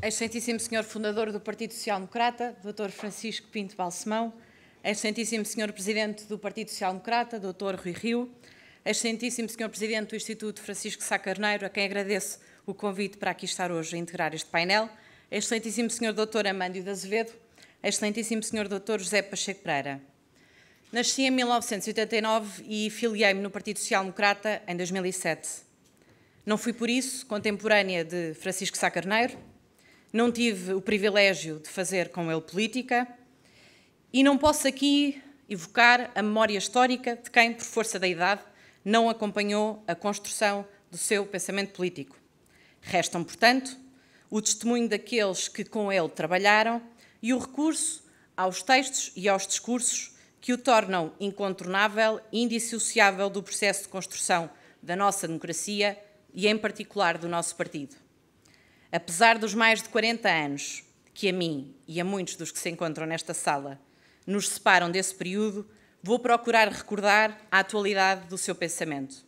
Excelentíssimo Senhor Fundador do Partido Social Democrata, Dr. Francisco Pinto Balsemão, Excelentíssimo Senhor Presidente do Partido Social Democrata, Dr. Rui Rio, Excelentíssimo Senhor Presidente do Instituto Francisco Sá Carneiro, a quem agradeço o convite para aqui estar hoje a integrar este painel, Excelentíssimo Senhor Dr. Amândio de Azevedo, Excelentíssimo Senhor Dr. José Pacheco Pereira. Nasci em 1989 e filiei-me no Partido Social Democrata em 2007. Não fui, por isso, contemporânea de Francisco Sá Carneiro, não tive o privilégio de fazer com ele política e não posso aqui evocar a memória histórica de quem, por força da idade, não acompanhou a construção do seu pensamento político. Restam, portanto, o testemunho daqueles que com ele trabalharam e o recurso aos textos e aos discursos que o tornam incontornável e indissociável do processo de construção da nossa democracia e, em particular, do nosso partido. Apesar dos mais de 40 anos que a mim e a muitos dos que se encontram nesta sala nos separam desse período, vou procurar recordar a atualidade do seu pensamento.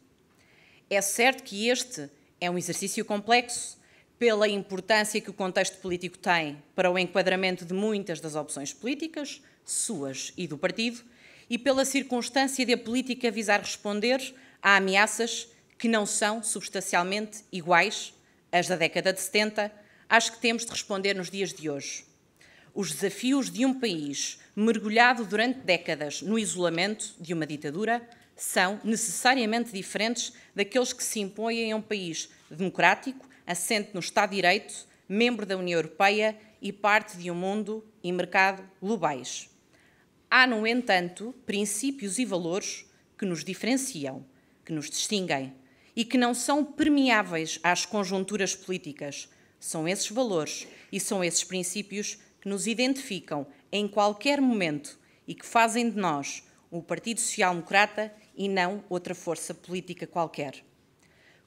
É certo que este é um exercício complexo pela importância que o contexto político tem para o enquadramento de muitas das opções políticas, suas e do partido, e pela circunstância de a política visar responder a ameaças que não são substancialmente iguais às da década de 70, às que temos de responder nos dias de hoje. Os desafios de um país mergulhado durante décadas no isolamento de uma ditadura são necessariamente diferentes daqueles que se impõem a um país democrático, assente no Estado de Direito, membro da União Europeia e parte de um mundo e mercado globais. Há, no entanto, princípios e valores que nos diferenciam, que nos distinguem e que não são permeáveis às conjunturas políticas. São esses valores e são esses princípios que nos identificam em qualquer momento e que fazem de nós o Partido Social Democrata e não outra força política qualquer.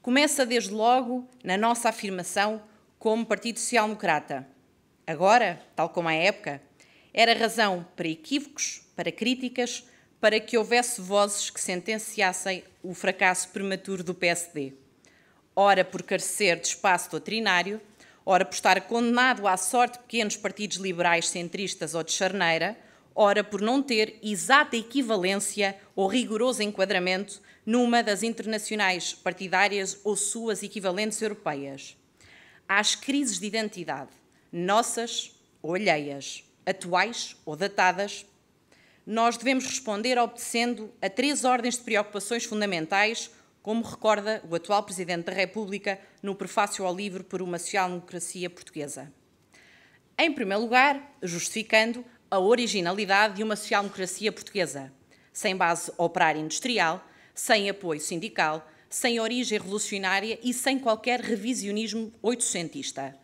Começa desde logo na nossa afirmação como Partido Social Democrata. Agora, tal como à época, era razão para equívocos, para críticas, para que houvesse vozes que sentenciassem o fracasso prematuro do PSD. Ora por carecer de espaço doutrinário, ora por estar condenado à sorte de pequenos partidos liberais centristas ou de charneira, ora por não ter exata equivalência ou rigoroso enquadramento numa das internacionais partidárias ou suas equivalentes europeias. Às crises de identidade, nossas ou alheias, atuais ou datadas, nós devemos responder obedecendo a 3 ordens de preocupações fundamentais, como recorda o atual Presidente da República no prefácio ao livro Por uma Social-Democracia Portuguesa. Em primeiro lugar, justificando a originalidade de uma social-democracia portuguesa, sem base operária industrial, sem apoio sindical, sem origem revolucionária e sem qualquer revisionismo oitocentista.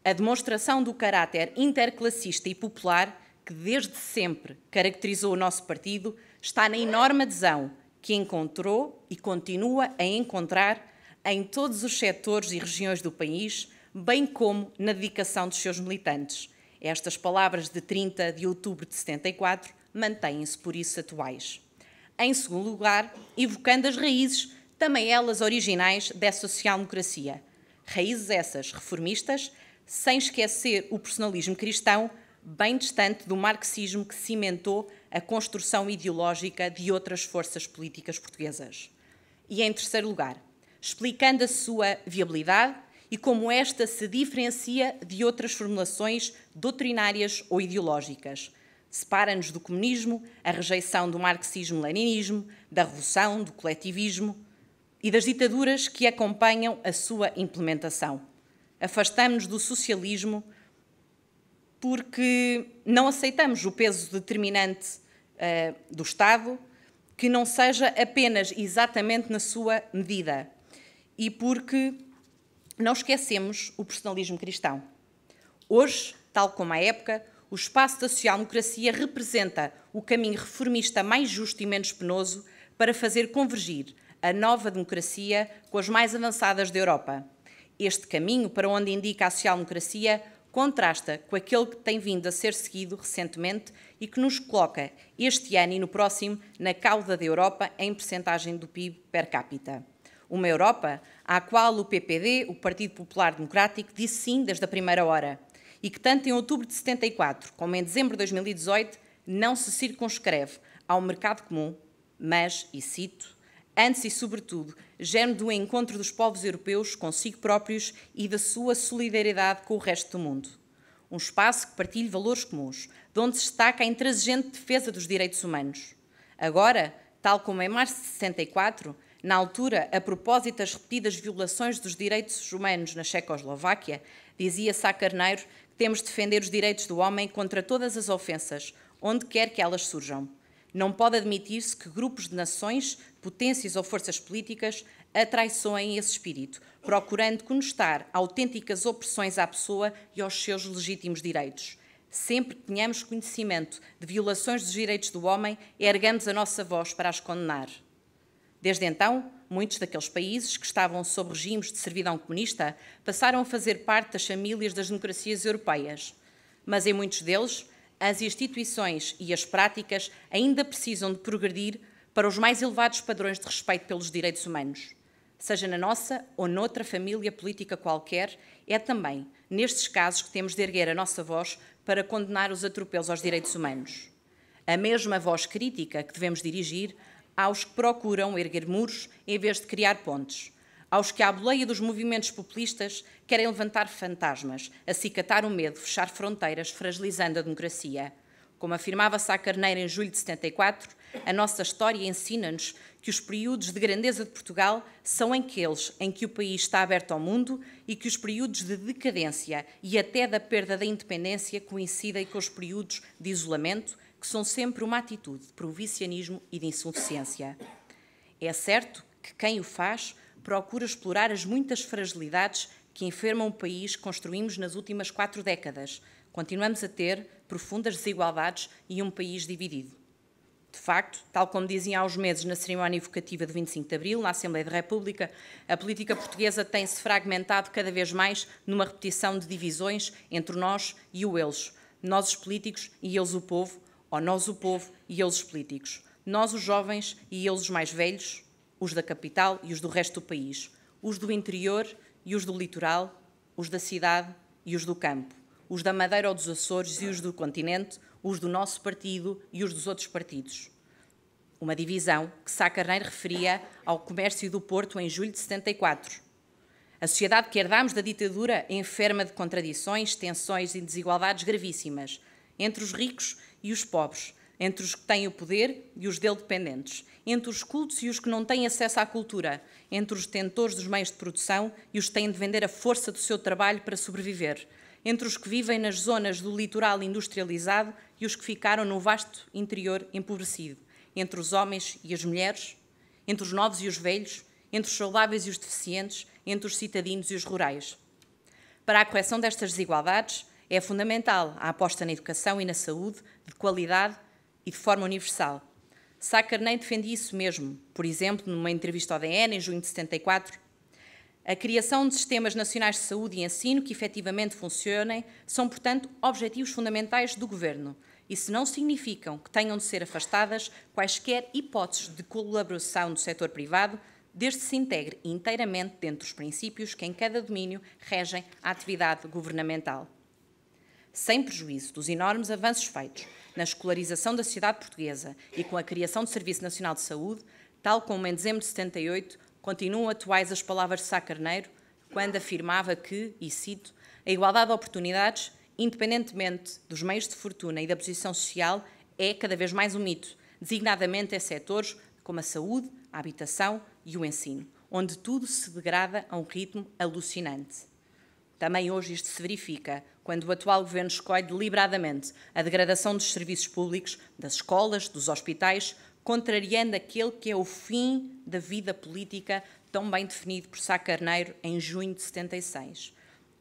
A demonstração do caráter interclassista e popular que desde sempre caracterizou o nosso partido está na enorme adesão que encontrou e continua a encontrar em todos os setores e regiões do país, bem como na dedicação dos seus militantes. Estas palavras de 30 de outubro de 74 mantêm-se por isso atuais. Em segundo lugar, evocando as raízes, também elas originais dessa social-democracia. Raízes essas reformistas, sem esquecer o personalismo cristão, bem distante do marxismo que cimentou a construção ideológica de outras forças políticas portuguesas. E, em terceiro lugar, explicando a sua viabilidade e como esta se diferencia de outras formulações doutrinárias ou ideológicas. Separa-nos do comunismo, a rejeição do marxismo-leninismo, da revolução, do coletivismo e das ditaduras que acompanham a sua implementação. Afastamos-nos do socialismo porque não aceitamos o peso determinante do Estado, que não seja apenas exatamente na sua medida, e porque não esquecemos o personalismo cristão. Hoje, tal como à época, o espaço da social-democracia representa o caminho reformista mais justo e menos penoso para fazer convergir a nova democracia com as mais avançadas da Europa. Este caminho, para onde indica a social-democracia, contrasta com aquele que tem vindo a ser seguido recentemente e que nos coloca este ano e no próximo na cauda da Europa em percentagem do PIB per capita. Uma Europa à qual o PPD, o Partido Popular Democrático, disse sim desde a primeira hora e que tanto em outubro de 74 como em dezembro de 2018 não se circunscreve ao mercado comum, mas, e cito, antes e sobretudo, germe do encontro dos povos europeus consigo próprios e da sua solidariedade com o resto do mundo. Um espaço que partilhe valores comuns, de onde se destaca a intransigente defesa dos direitos humanos. Agora, tal como em março de 64, na altura, a propósito das repetidas violações dos direitos humanos na Checoslováquia, dizia Sá Carneiro que temos de defender os direitos do homem contra todas as ofensas, onde quer que elas surjam. Não pode admitir-se que grupos de nações, potências ou forças políticas atraiçoem esse espírito, procurando conostar autênticas opressões à pessoa e aos seus legítimos direitos. Sempre que tenhamos conhecimento de violações dos direitos do homem, ergamos a nossa voz para as condenar. Desde então, muitos daqueles países que estavam sob regimes de servidão comunista passaram a fazer parte das famílias das democracias europeias. Mas em muitos deles, as instituições e as práticas ainda precisam de progredir para os mais elevados padrões de respeito pelos direitos humanos. Seja na nossa ou noutra família política qualquer, é também nestes casos que temos de erguer a nossa voz para condenar os atropelos aos direitos humanos. A mesma voz crítica que devemos dirigir aos que procuram erguer muros em vez de criar pontes, aos que, à boleia dos movimentos populistas, querem levantar fantasmas, acicatar o medo, fechar fronteiras, fragilizando a democracia. Como afirmava Sá Carneiro em julho de 74, a nossa história ensina-nos que os períodos de grandeza de Portugal são aqueles em que o país está aberto ao mundo e que os períodos de decadência e até da perda da independência coincidem com os períodos de isolamento, que são sempre uma atitude de provincianismo e de insuficiência. É certo que quem o faz procura explorar as muitas fragilidades que enfermam o país que construímos nas últimas 4 décadas. Continuamos a ter profundas desigualdades e um país dividido. De facto, tal como diziam há uns meses na cerimónia evocativa de 25 de Abril, na Assembleia da República, a política portuguesa tem-se fragmentado cada vez mais numa repetição de divisões entre nós e o eles. Nós os políticos e eles o povo, ou nós o povo e eles os políticos. Nós os jovens e eles os mais velhos, os da capital e os do resto do país. Os do interior e os do litoral, os da cidade e os do campo. Os da Madeira ou dos Açores e os do continente, os do nosso partido e os dos outros partidos. Uma divisão que Sá Carneiro referia ao comércio do Porto em julho de 74. A sociedade que herdámos da ditadura é enferma de contradições, tensões e desigualdades gravíssimas entre os ricos e os pobres, entre os que têm o poder e os dele dependentes, entre os cultos e os que não têm acesso à cultura, entre os detentores dos meios de produção e os que têm de vender a força do seu trabalho para sobreviver, entre os que vivem nas zonas do litoral industrializado e os que ficaram no vasto interior empobrecido, entre os homens e as mulheres, entre os novos e os velhos, entre os saudáveis e os deficientes, entre os citadinos e os rurais. Para a correção destas desigualdades, é fundamental a aposta na educação e na saúde de qualidade e de forma universal. Sá Carneiro defendia isso mesmo, por exemplo, numa entrevista ao DN em junho de 74. A criação de sistemas nacionais de saúde e ensino que efetivamente funcionem são, portanto, objetivos fundamentais do Governo. Isso não significam que tenham de ser afastadas quaisquer hipóteses de colaboração do setor privado, desde que se integre inteiramente dentro dos princípios que em cada domínio regem a atividade governamental. Sem prejuízo dos enormes avanços feitos na escolarização da sociedade portuguesa e com a criação do Serviço Nacional de Saúde, tal como em dezembro de 78, continuam atuais as palavras de Sá Carneiro, quando afirmava que, e cito, a igualdade de oportunidades, independentemente dos meios de fortuna e da posição social, é cada vez mais um mito, designadamente em setores como a saúde, a habitação e o ensino, onde tudo se degrada a um ritmo alucinante. Também hoje isto se verifica quando o atual Governo escolhe deliberadamente a degradação dos serviços públicos, das escolas, dos hospitais, contrariando aquele que é o fim da vida política tão bem definido por Sá Carneiro em junho de 76.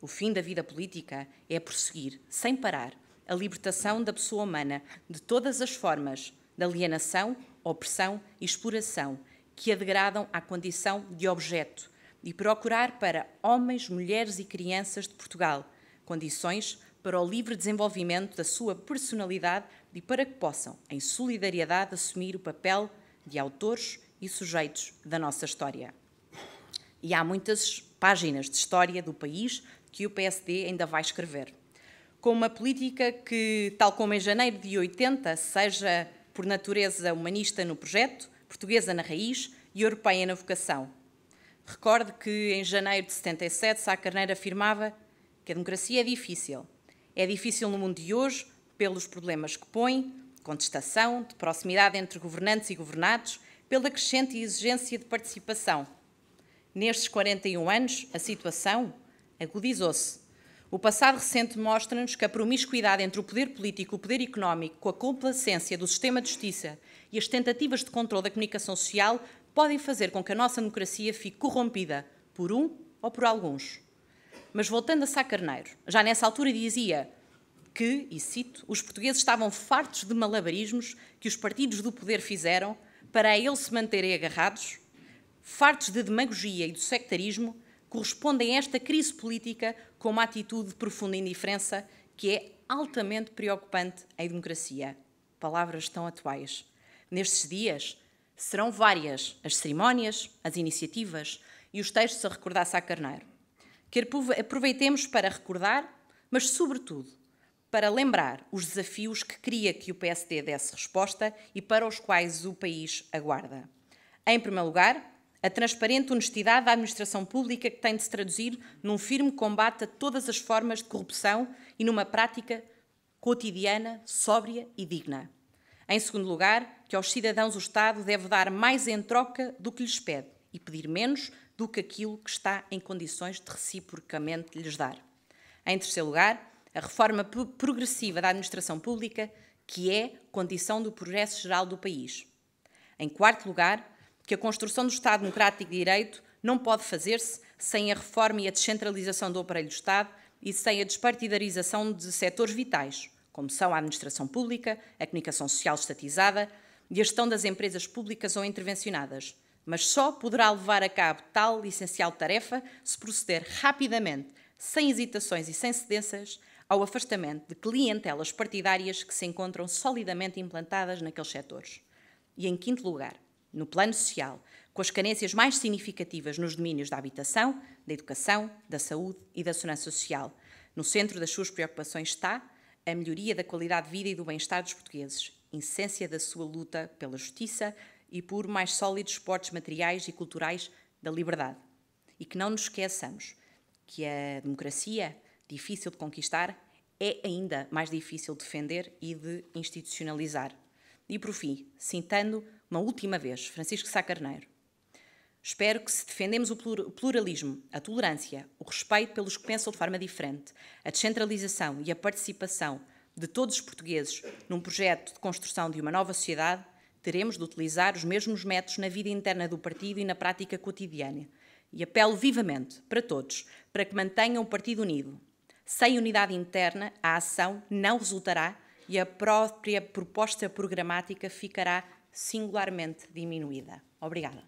O fim da vida política é prosseguir, sem parar, a libertação da pessoa humana de todas as formas de alienação, opressão e exploração que a degradam à condição de objeto e procurar para homens, mulheres e crianças de Portugal condições para o livre desenvolvimento da sua personalidade e para que possam, em solidariedade, assumir o papel de autores e sujeitos da nossa história. E há muitas páginas de história do país que o PSD ainda vai escrever. Com uma política que, tal como em janeiro de 80, seja por natureza humanista no projeto, portuguesa na raiz e europeia na vocação. Recorde que em janeiro de 77 Sá Carneiro afirmava que a democracia é difícil. É difícil no mundo de hoje pelos problemas que põe, contestação, de proximidade entre governantes e governados, pela crescente exigência de participação. Nestes 41 anos, a situação agudizou-se. O passado recente mostra-nos que a promiscuidade entre o poder político e o poder económico, com a complacência do sistema de justiça e as tentativas de controle da comunicação social, podem fazer com que a nossa democracia fique corrompida por um ou por alguns. Mas voltando a Sá Carneiro, já nessa altura dizia que, e cito, os portugueses estavam fartos de malabarismos que os partidos do poder fizeram para a ele se manterem agarrados, fartos de demagogia e do sectarismo, correspondem a esta crise política com uma atitude de profunda indiferença que é altamente preocupante em democracia. Palavras tão atuais. Nestes dias, serão várias as cerimónias, as iniciativas e os textos a recordar Sá Carneiro. Que aproveitemos para recordar, mas, sobretudo, para lembrar os desafios que queria que o PSD desse resposta e para os quais o país aguarda. Em primeiro lugar, a transparente honestidade da administração pública que tem de se traduzir num firme combate a todas as formas de corrupção e numa prática cotidiana, sóbria e digna. Em segundo lugar, que aos cidadãos o Estado deve dar mais em troca do que lhes pede e pedir menos do que aquilo que está em condições de reciprocamente lhes dar. Em terceiro lugar, a reforma progressiva da administração pública, que é condição do progresso geral do país. Em quarto lugar, que a construção do Estado Democrático de Direito não pode fazer-se sem a reforma e a descentralização do aparelho do Estado e sem a despartidarização de setores vitais, como são a administração pública, a comunicação social estatizada e a gestão das empresas públicas ou intervencionadas, mas só poderá levar a cabo tal essencial tarefa se proceder rapidamente, sem hesitações e sem cedências, ao afastamento de clientelas partidárias que se encontram solidamente implantadas naqueles setores. E, em quinto lugar, no plano social, com as carências mais significativas nos domínios da habitação, da educação, da saúde e da segurança social. No centro das suas preocupações está a melhoria da qualidade de vida e do bem-estar dos portugueses, essência da sua luta pela justiça e por mais sólidos suportes materiais e culturais da liberdade. E que não nos esqueçamos que a democracia, difícil de conquistar, é ainda mais difícil de defender e de institucionalizar. E, por fim, citando uma última vez Francisco Sá Carneiro, espero que, se defendemos o pluralismo, a tolerância, o respeito pelos que pensam de forma diferente, a descentralização e a participação de todos os portugueses num projeto de construção de uma nova sociedade, teremos de utilizar os mesmos métodos na vida interna do partido e na prática cotidiana. E apelo vivamente para todos para que mantenham o partido unido. Sem unidade interna, a ação não resultará e a própria proposta programática ficará singularmente diminuída. Obrigada.